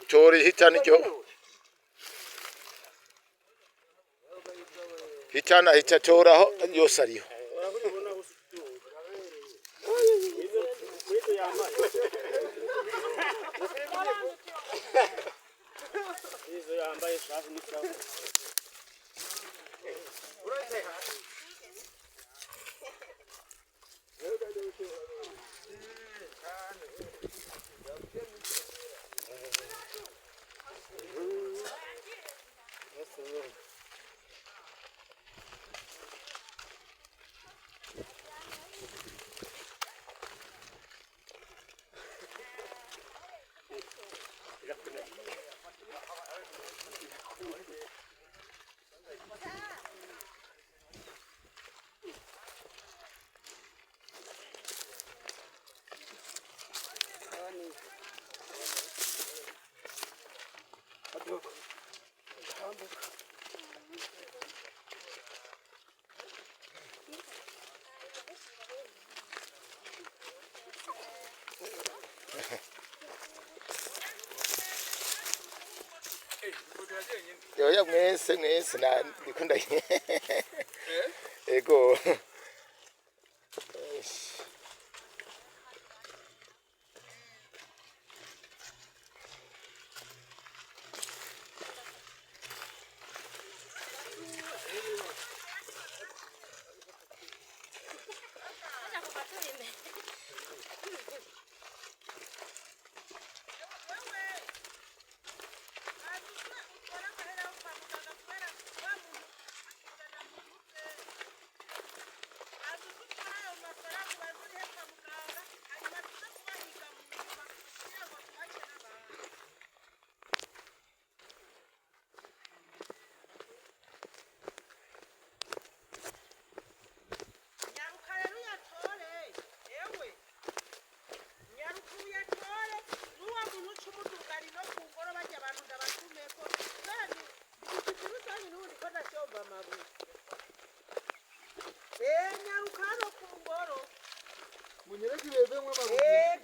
cori hitana icyo hitana hica coraho yose ariho Yo mwese na ndikunda ego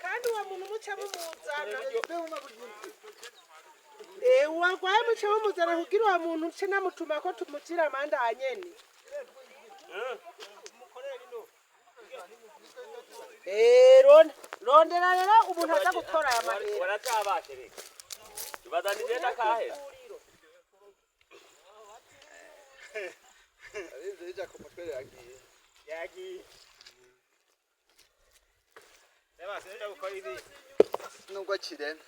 kandi uwo muntu muca mumuzana warwaye muca mumuzana kugira uwo muntu nce namutuma ko tumukira amande hanyene rondera rero umuntu aza gutora aya mahera waratabashe reka tubazanije n'akahe Arinze ija ku mutwe yagiye Eba sinja gukora ibi nubwo kirena